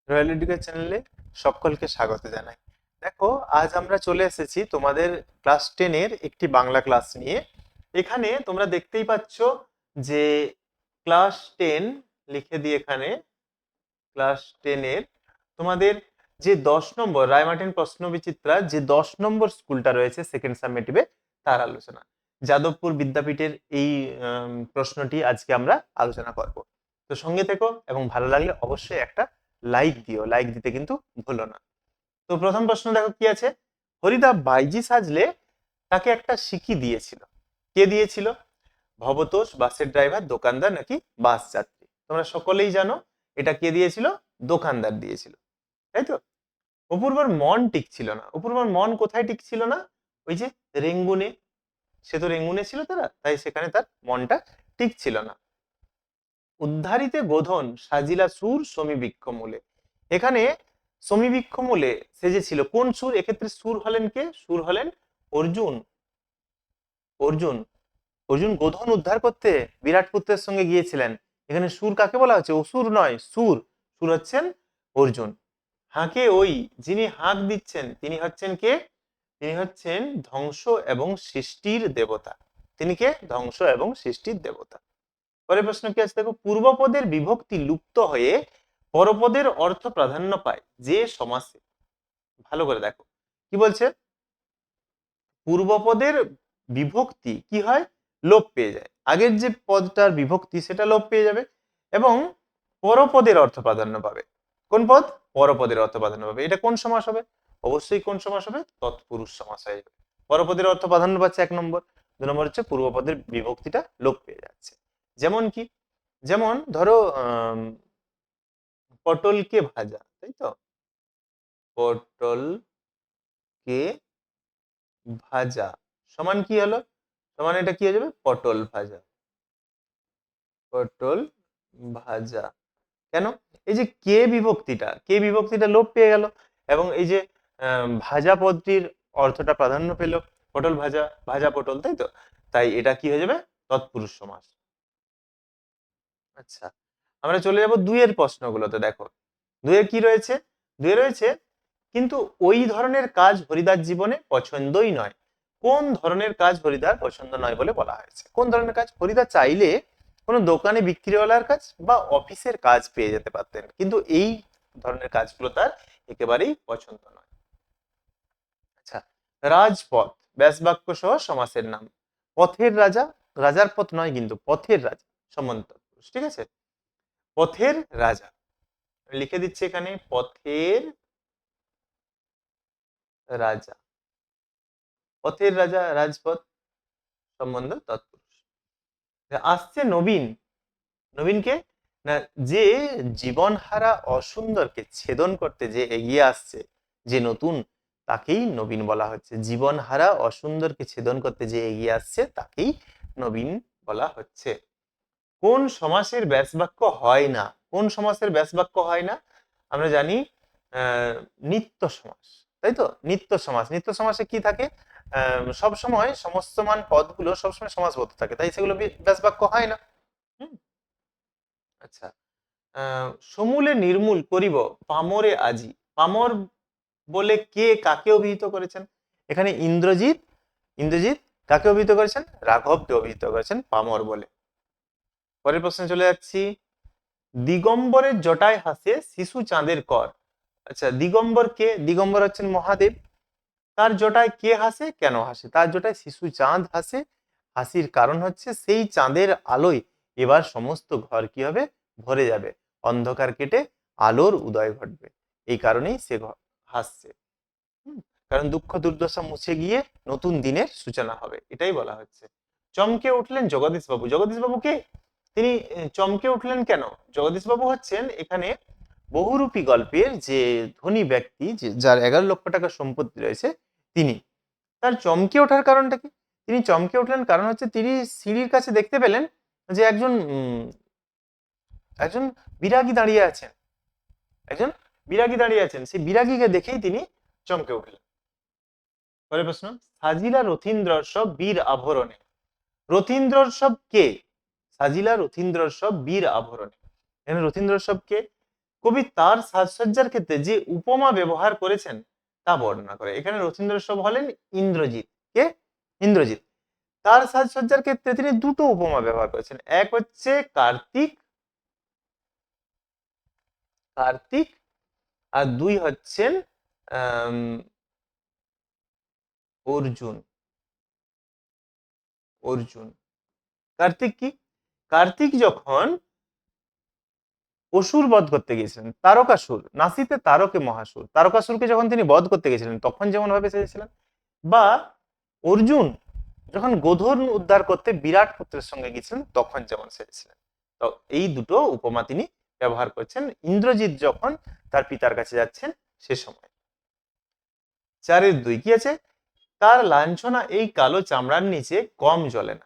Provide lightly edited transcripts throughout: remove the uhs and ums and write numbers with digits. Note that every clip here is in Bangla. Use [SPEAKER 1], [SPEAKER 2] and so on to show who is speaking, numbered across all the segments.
[SPEAKER 1] রয়্যাল এডুকেশন চ্যানেলে সকলকে স্বাগত জানাই। দেখো, আজ আমরা চলে এসেছি তোমাদের ক্লাস 10 এর একটি বাংলা ক্লাস নিয়ে। এখানে তোমরা দেখতেই পাচ্ছ যে ক্লাস 10 লিখে দিয়ে এখানে ক্লাস 10 এর তোমাদের যে 10 নম্বর রায়মার্টিন প্রশ্ন বিচিত্রা যে 10 নম্বর স্কুলটা রয়েছে সেকেন্ড সামেটিভে তার আলোচনা। যাদবপুর বিদ্যাপীঠের এই প্রশ্নটি আজকে আমরা আলোচনা করব। তো সঙ্গে থেকো এবং ভালো লাগলে অবশ্যই একটা লাইক দিও, লাইক দিতে কিন্তু ভুলো না। তো প্রথম প্রশ্ন দেখো কি আছে। হরিদা বাইজি সাজলে তাকে একটা সিকি দিয়েছিল। কে দিয়েছিল? ভবতোষ, বাসের ড্রাইভার, দোকানদার নাকি বাস যাত্রী? তোমরা সকলেই জানো এটা কে দিয়েছিল? দোকানদার দিয়েছিল, তাই তো? অপূর্বর মন টিকছিল না। অপূর্বর মন কোথায় টিকছিল না? ওই যে রেঙ্গুনে, সে তো রেঙ্গুনে ছিল তারা, তাই সেখানে তার মনটা টিকছিল না। উদ্ধারিতে গোধন সাজিলা সুর সমীবৃক্ষ মূলে। এখানে সমীবৃক্ষ মূলে সেজেছিল কোন সুর? এক্ষেত্রে সুর হলেন কে? সুর হলেন অর্জুন। অর্জুন অর্জুন গোধন উদ্ধার করতে বিরাট পুত্রের সঙ্গে গিয়েছিলেন। এখানে সুর কাকে বলা হচ্ছে? অসুর নয়, সুর। সুর হচ্ছেন অর্জুন। হাঁকে ওই, যিনি হাঁক দিচ্ছেন তিনি হচ্ছেন কে? তিনি হচ্ছেন ধ্বংস এবং সৃষ্টির দেবতা। তিনি কে? ধ্বংস এবং সৃষ্টির দেবতা। পরের প্রশ্ন কি আছে দেখো। পূর্বপদের বিভক্তি লুপ্ত হয়ে পরপদের অর্থ প্রাধান্য পায় যে সমাসে। ভালো করে দেখো কি বলছে। পূর্বপদের বিভক্তি কি হয়? লোপ পেয়ে যায়। আগের যে পদটার বিভক্তি সেটা লোপ পেয়ে যাবে এবং পরপদের অর্থ প্রাধান্য পাবে। কোন পদ? পরপদের অর্থ প্রাধান্য পাবে। এটা কোন সমাস হবে? অবশ্যই কোন সমাস হবে? তৎপুরুষ সমাস হয়ে যাবে। পরপদের অর্থ প্রাধান্য পাচ্ছে 1 নম্বর। 2 নম্বর হচ্ছে পূর্বপদের বিভক্তিটা লোপ পেয়ে যাচ্ছে। যেমন কি? যেমন ধরো পটলকে ভাজা, তাই তো? পটলকে ভাজা সমান কি হলো? সমান এটা কি হয়ে যাবে? পটল ভাজা। পটল ভাজা। কেন? এই যে কে বিভক্তিটা লোপ পেয়ে গেল এবং এই যে ভাজা পদটির অর্থটা প্রাধান্য পেল। পটল ভাজা, ভাজা পটল, তাই তো? তাই এটা কি হয়ে যাবে? তৎপুরুষ সমাস। আচ্ছা, আমরা চলে যাব 2 এর প্রশ্নগুলোতে। দেখো 2 এর কি রয়েছে। 2 এ রয়েছে কিন্তু ওই ধরনের কাজ হরিদার জীবনে পছন্দই নয়। কোন ধরনের কাজ হরিদার পছন্দ নয় বলে বলা হয়েছে? কোন ধরনের কাজ? হরিদা চাইলে কোনো দোকানে বিক্রিওয়ালার কাজ বা অফিসের কাজ পেয়ে যেতে পারতেন, কিন্তু এই ধরনের কাজগুলো তার একেবারেই পছন্দ নয়। আচ্ছা, রাজপথ ব্যাসবাক্য সহ সমাসের নাম। পথের রাজা, রাজার পথ নয় কিন্তু পথের রাজা, সম্বন্ধ তৎপুরুষ। ঠিক আছে? পথের রাজা লিখে দিচ্ছে এখানে, পথের রাজা। পথের রাজা, রাজপথ, সম্বন্ধ তৎপুরুষ। আসছে নবীন। নবীনকে না, যে জীবনহারা অসুন্দরকে ছেদন করতে যে এগিয়ে আসছে, যে নতুন, তাকেই নবীন বলা হচ্ছে। জীবনহারা অসুন্দরকে ছেদন করতে যে এগিয়ে আসছে তাকেই নবীন বলা হচ্ছে। কোন সমাসের ব্যাসবাক্য হয় না? কোন সমাসের ব্যাসবাক্য হয় না? আমরা জানি নিত্য সমাস, তাই তো? নিত্য সমাস। নিত্য সমাসে কি থাকে? সব সময় সমস্তমান পদগুলো সবসময় সমাসবদ্ধ থাকে, তাই সেগুলো ব্যাসবাক্য হয় না। হুম। আচ্ছা, সমূলে নির্মূল করিব পামরে আজি। পামর বলে কে কাকে অভিহিত করেছেন? এখানে ইন্দ্রজিৎ। ইন্দ্রজিৎ কাকে অভিহিত করেছেন? রাঘবকে অভিহিত করেছেন পামর বলে। পরের প্রশ্নে চলে যাচ্ছি। দিগম্বরের জটায় হাসে শিশু চাঁদের কর। আচ্ছা, দিগম্বর কে? দিগম্বর হচ্ছেন মহাদেব। তার জটায় কে হাসে? কেন হাসে? তার জটায় শিশু চাঁদ হাসে। হাসির কারণ হচ্ছে সেই চাঁদের আলোয় এবার সমস্ত ঘর কি হবে? ভরে যাবে। অন্ধকার কেটে আলোর উদয় ঘটবে। এই কারণেই সে হাসছে। কারণ দুঃখ দুর্দশা মুছে গিয়ে নতুন দিনের সূচনা হবে, এটাই বলা হচ্ছে। চমকে উঠলেন জগদীশ বাবু। জগদীশ বাবু কে? তিনি চমকে উঠলেন কেন? জগদীশ বাবু হচ্ছেন এখানে বহুরূপী গল্পের যে ধনী ব্যক্তি, যার 11 লক্ষ টাকা সম্পত্তি রয়েছে, তিনি। তার চমকে ওঠার কারণটা কি? তিনি চমকে উঠলেন কারণ হচ্ছে তিনি সিঁড়ির কাছে দেখতে পেলেন যে একজন বিরাগী দাঁড়িয়ে আছেন। একজন বিরাগী দাঁড়িয়ে আছেন, সেই বিরাগীকে দেখেই তিনি চমকে উঠলেন। পরের প্রশ্ন। সাজিলা রথীন্দ্রর সব বীর আভরণে। রথীন্দ্রর সব কে? সাজিলা রথীন্দ্রর সব বীর আভরণে। এখানে রথীন্দ্রর সব কে? কবি তার সাজসজ্জার ক্ষেত্রে যে উপমা ব্যবহার করেছেন তা বর্ণনা করে। এখানে রথীন্দ্র সব হলেন ইন্দ্রজিৎ। কে? ইন্দ্রজিৎ। তার সাজসজ্জার ক্ষেত্রে তিনি দুটো উপমা ব্যবহার করেছেন। এক হচ্ছে কার্তিক, কার্তিক, আর দুই হচ্ছেন আম, অর্জুন। অর্জুন। কার্তিক কি? কার্তিক যখন অসুর বধ করতে গিয়েছিলেন, তারকাসুর, নাসিতে তারকে মহাসুর, তারকাসুরকে যখন তিনি বধ করতে গেছিলেন তখন যেমন ভাবে সেজেছিলেন, বা অর্জুন যখন গোধন উদ্ধার করতে বিরাট পুত্রের সঙ্গে গেছিলেন তখন যেমন সেজেছিলেন। তো এই দুটো উপমা তিনি ব্যবহার করছেন ইন্দ্রজিৎ যখন তার পিতার কাছে যাচ্ছেন সে সময়। 4-2 কি আছে? তার লাঞ্ছনা এই কালো চামড়ার নিচে কম জ্বলে না।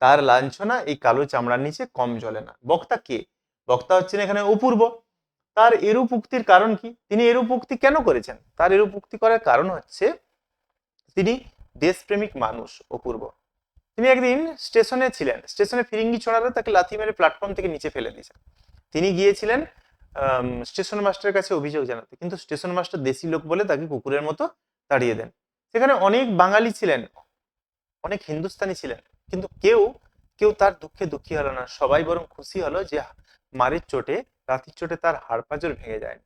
[SPEAKER 1] তার লাঞ্ছনা এই কালো চামড়ার নিচে কম জ্বলে না। বক্তা কে? বক্তা হচ্ছেন এখানে অপূর্ব। তার এরূপ উক্তির কারণ কি? তিনি এরূপ উক্তি কেন করেছেন? তার এরূপ উক্তি করার কারণ হচ্ছে তিনি দেশপ্রেমিক মানুষ অপূর্ব। তিনি একদিন স্টেশনে ছিলেন, স্টেশনে ফিরিঙ্গি ছোড়ালে তাকে লাথি মেরে প্ল্যাটফর্ম থেকে নিচে ফেলে দিয়েছেন। তিনি গিয়েছিলেন স্টেশন মাস্টারের কাছে অভিযোগ জানাতে, কিন্তু স্টেশন মাস্টার দেশি লোক বলে তাকে কুকুরের মতো তাড়িয়ে দেন। সেখানে অনেক বাঙালি ছিলেন, অনেক হিন্দুস্তানি ছিলেন, কিন্তু কেউ কেউ তার দুঃখে দুঃখী হলো না। সবাই বরং খুশি হলো যে মারির চোটে, লাথির চোটে তার হাড় পাঁজর ভেঙে যায়।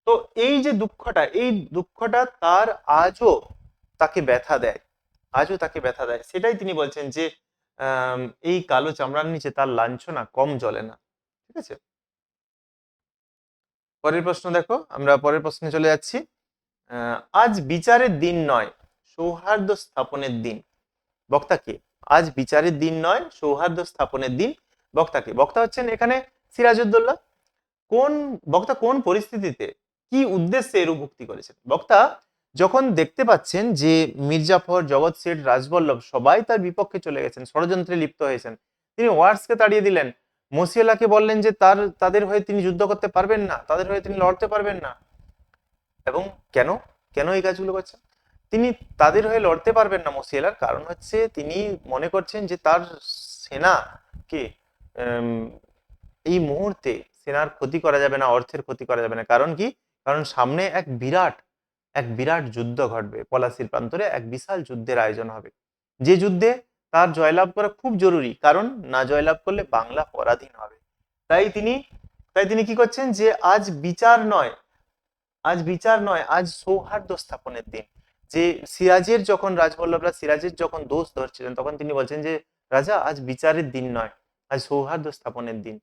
[SPEAKER 1] তো এই যে দুঃখটা, এই দুঃখটা তার আজও তাকে ব্যথা দেয়, আজও তাকে ব্যথা দেয়। সেটাই তিনি বলছেন যে এই কালো চামড়ার নিচে তার লাঞ্ছনা কম জ্বলে না। ঠিক আছে, পরের প্রশ্ন দেখো, আমরা পরের প্রশ্নে চলে যাচ্ছি। আজ বিচারের দিন নয়, সৌহার্দ্য স্থাপনের দিন। বক্তা কে? আজ বিচারের দিন নয়, সৌহার্দ্য স্থাপনের দিন। বক্তা কে? বক্তা হচ্ছেন এখানে সিরাজউদ্দৌলা। কোন বক্তা কোন পরিস্থিতিতে কি উদ্দেশ্যে এরূপ উক্তি করেছেন? বক্তা যখন দেখতে পাচ্ছেন যে মির্জাফর, জগৎ শেঠ, রাজবল্লভ সবাই তার বিপক্ষে চলে গেছেন, ষড়যন্ত্রে লিপ্ত হয়েছেন, তিনি ওয়ার্সকে তাড়িয়ে দিলেন। মসিয়ালাকে বললেন যে তাদের হয়ে তিনি যুদ্ধ করতে পারবেন না, তাদের হয়ে তিনি লড়তে পারবেন না। এবং কেন কেন এই কাজগুলো করছেন? তিনি তাদের হয়ে লড়তে পারবেন না মসিয়ালার কারণ হচ্ছে তিনি মনে করছেন যে তার সেনাকে এই মুহূর্তে সেনার ক্ষতি করা যাবে না, অর্থের ক্ষতি করা যাবে না। কারণ কি? কারণ সামনে এক বিরাট যুদ্ধ ঘটবে, পলাশির প্রান্তরে এক বিশাল যুদ্ধের আয়োজন হবে, যে যুদ্ধে তার জয়লাভ করা খুব জরুরি, কারণ না জয়লাভ করলে বাংলা পরাধীন হবে। তাই তিনি তাই তিনি কি করছেন যে আজ বিচার নয়, আজ বিচার নয়, আজ সৌহার্দ্য স্থাপনের দিন। যে সিরাজের যখন রাজবল্লভরা সিরাজের যখন দোষ ধরছিলেন তখন তিনি বলছেন যে রাজা আজ বিচারের দিন নয়, আজ সৌহার্দ্য স্থাপনের দিন।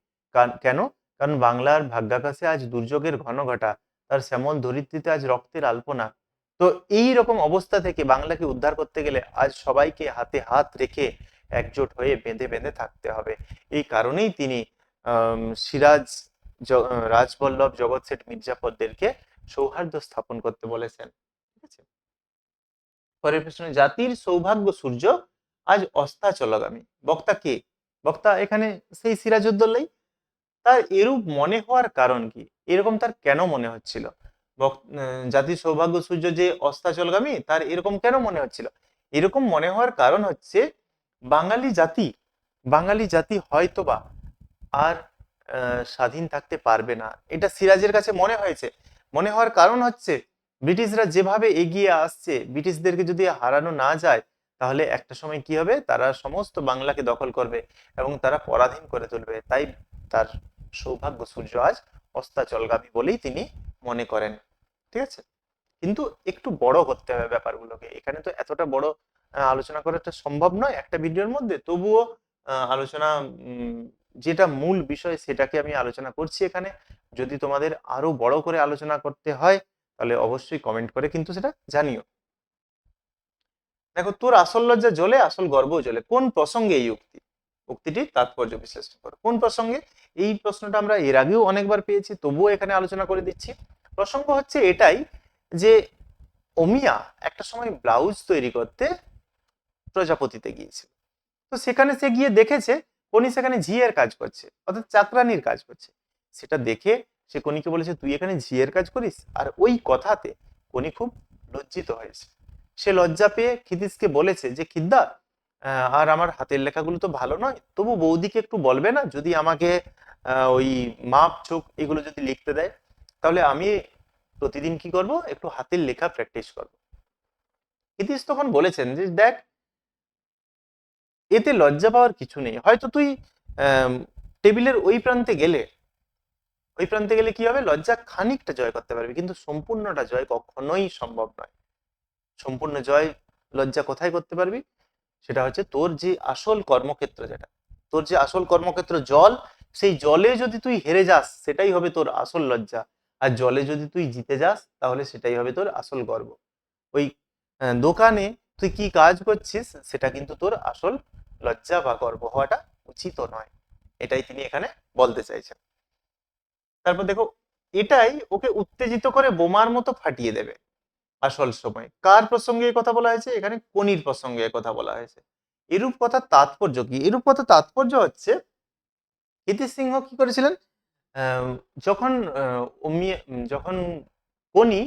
[SPEAKER 1] কেন? কারণ বাংলার ভাগ্যাকাশে আজ দুর্যোগের ঘন ঘটা, তার শ্যামল ধরিত্রীতে আজ রক্তের আলপনা। তো এই রকম অবস্থা থেকে বাংলাকে উদ্ধার করতে গেলে আজ সবাইকে হাতে হাত রেখে একজোট হয়ে বেঁধে বেঁধে থাকতে হবে। এই কারণেই তিনি সিরাজ, রাজবল্লভ, জগৎ শেঠ, মির্জাফরদেরকে সৌহার্দ্য স্থাপন করতে বলেছেন। ঠিক আছে, পরের প্রশ্ন, জাতির সৌভাগ্য সূর্য আজ অস্তাচলগামী। বক্তা কে? বক্তা এখানে সেই সিরাজউদ্দৌলাই। তার এরূপ মনে হওয়ার কারণ কি? এরকম তার কেন মনে হচ্ছিল? জাতির সৌভাগ্য সূর্য যে অস্তাচলগামী, তার এরকম কেন মনে হচ্ছিল? এরকম মনে হওয়ার কারণ হচ্ছে বাঙালি জাতি, বাঙালি জাতি হয়তোবা আর স্বাধীন থাকতে পারবে না, এটা সিরাজের কাছে মনে হয়েছে। মনে হওয়ার কারণ হচ্ছে ব্রিটিশরা যেভাবে এগিয়ে আসছে, ব্রিটিশদেরকে যদি হারানো না যায় তাহলে একটা সময় কি হবে, তারা সমস্ত বাংলাকে দখল করবে এবং তারা পরাধীন করে তুলবে। তাই তার সৌভাগ্য সূর্য আজ অস্তাচলগামী বলেই তিনি মনে করেন। ঠিক আছে, কিন্তু একটু বড় করতে হবে ব্যাপারগুলোকে, এখানে তো এতটা বড় আলোচনা করাটা সম্ভব নয় একটা ভিডিওর মধ্যে। তবুও আলোচনা যেটা মূল বিষয় সেটাকে আমি আলোচনা করছি এখানে। যদি তোমাদের আরো বড় করে আলোচনা করতে হয় তাহলে অবশ্যই কমেন্ট করে কিন্তু সেটা জানিও। দেখো, তোর আসল লজ্জা জ্বলে, আসল গর্ব জ্বলে। কোন প্রসঙ্গে এই উক্তি? উক্তিটির তাৎপর্য বিশ্লেষণ করো। কোন প্রসঙ্গে? এই প্রশ্নটা আমরা এর আগেও অনেকবার পেয়েছি, তবুও এখানে আলোচনা করে দিচ্ছি। প্রসঙ্গ হচ্ছে এটাই যে অমিয়া একটা সময় ব্লাউজ তৈরি করতে প্রজাপতিতে গিয়েছিল। তো সেখানে সে গিয়ে দেখেছে কনি সেখানে ঝিয়ের কাজ করছে, অর্থাৎ চাকরানির কাজ করছে। সেটা দেখে সে কনিকে বলেছে, তুই এখানে ঝিয়ের কাজ করিস? আর ওই কথাতে কনি খুব লজ্জিত হয়েছে। সে লজ্জা পেয়ে ক্ষিতিশকে বলেছে যে আর আমার হাতের লেখাগুলো তো ভালো নয়, তবু বৌদিকে একটু বলবে না যদি আমাকে ওই মাপ ঝোঁক এগুলো যদি লিখতে দেয়, তাহলে আমি প্রতিদিন কি করব, একটু হাতের লেখা প্র্যাকটিস করব। ইতিশ তখন বলেছেন যে দেখ, এতে লজ্জা পাওয়ার কিছু নেই। হয়তো তুই টেবিলের ওই প্রান্তে গেলে কি হবে, লজ্জা খানিকটা জয় করতে পারবি, কিন্তু সম্পূর্ণটা জয় কখনোই সম্ভব নয়। সম্পূর্ণ জয় লজ্জা কোথায় করতে পারবি, সেটা হচ্ছে তোর যে আসল কর্মক্ষেত্র, যেটা তোর যে আসল কর্মক্ষেত্র জল, সেই জলে যদি তুই হেরে যাস সেটাই হবে তোর আসল লজ্জা। আর জলে যদি তুই জিতে যাস তাহলে সেটাই হবে তোর আসল গর্ব। ওই দোকানে তুই কি কাজ করছিস সেটা কিন্তু তোর আসল লজ্জা বা গর্ব হওয়াটা উচিত নয়। এটাই তিনি এখানে বলতে চাইছেন। তারপর দেখো, এটাই ওকে উত্তেজিত করে বোমার মতো ফাটিয়ে দেবে আসল সময়। কার প্রসঙ্গে এই কথা বলা হয়েছে, এখানে কনির প্রসঙ্গে এই কথা বলা হয়েছে। এরূপ কথার তাৎপর্য কি? এরূপ কথার তাৎপর্য হচ্ছে, হিতেশ সিংহ কি করেছিলেন, আহ, যখন যখন কনি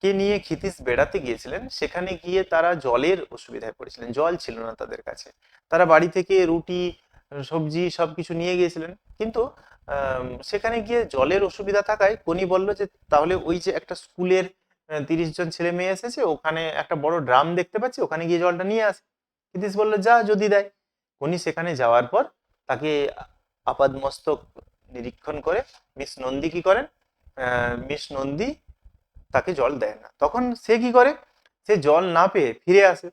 [SPEAKER 1] কে নিয়ে ক্ষিতিশ বেড়াতে গিয়েছিলেন, সেখানে গিয়ে তারা জলের অসুবিধায় পড়েছিলেন, জল ছিল না তাদের কাছে। তারা বাড়ি থেকে রুটি সবজি সবকিছু নিয়ে গিয়েছিলেন, কিন্তু সেখানে গিয়ে জলের অসুবিধা থাকায় কনি বলল যে তাহলে ওই যে একটা স্কুলের 30 জন ছেলে মেয়ে এসেছে, ওখানে একটা বড় ড্রাম দেখতে পাচ্ছি, ওখানে গিয়ে জলটা নিয়ে আসে। ক্ষিতিশ বলল যা, যদি দেয়। কনি সেখানে যাওয়ার পর তাকে আপাদমস্তক নিরীক্ষণ করে মিস নন্দী কি করেন, মিস নন্দী তাকে জল দেয় না। তখন সে কি করে, সে জল না পেয়ে ফিরে আসে।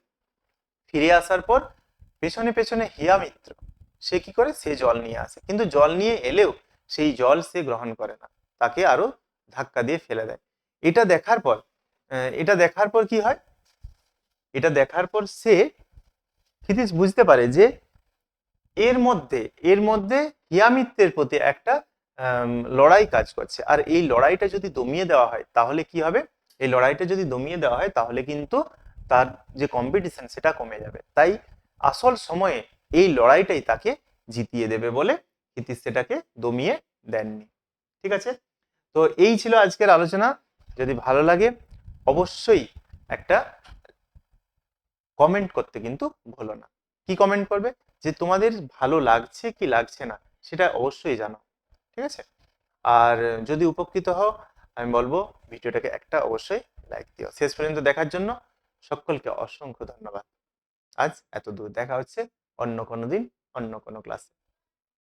[SPEAKER 1] ফিরে আসার পর পেছনে পেছনে হিয়া মিত্র, সে কি করে, সে জল নিয়ে আসে, কিন্তু জল নিয়ে এলেও সেই জল সে গ্রহণ করে না, তাকে আরো ধাক্কা দিয়ে ফেলে দেয়। এটা দেখার পর এটা দেখার পর কি হয়, এটা দেখার পর সে ক্ষিতিশ বুঝতে পারে যে এর মধ্যে হিয়ামিত্রের প্রতি একটা লড়াই কাজ করছে। আর এই লড়াইটা যদি দমিয়ে দেওয়া হয় তাহলে কি হবে, এই লড়াইটা যদি দমিয়ে দেওয়া হয় তাহলে কিন্তু তার যে কম্পিটিশন সেটা কমে যাবে। তাই আসল সময়ে এই লড়াইটাই তাকে জিতিয়ে দেবে বলে ক্ষিতিশ সেটাকে দমিয়ে দেননি। ঠিক আছে, তো এই ছিল আজকের আলোচনা। যদি ভালো লাগে অবশ্যই একটা কমেন্ট করতে কিন্তু ভুলো না। কি কমেন্ট করবে, যে তোমাদের ভালো লাগছে কি লাগছে না সেটা অবশ্যই জানাও। ঠিক আছে, আর যদি উপকৃত হও আমি বলবো ভিডিওটাকে একটা অবশ্যই লাইক দিও। শেষ পর্যন্ত দেখার জন্য সকলকে অসংখ্য ধন্যবাদ। আজ এত দূর, দেখা হচ্ছে অন্য কোনো দিন অন্য কোনো ক্লাসে।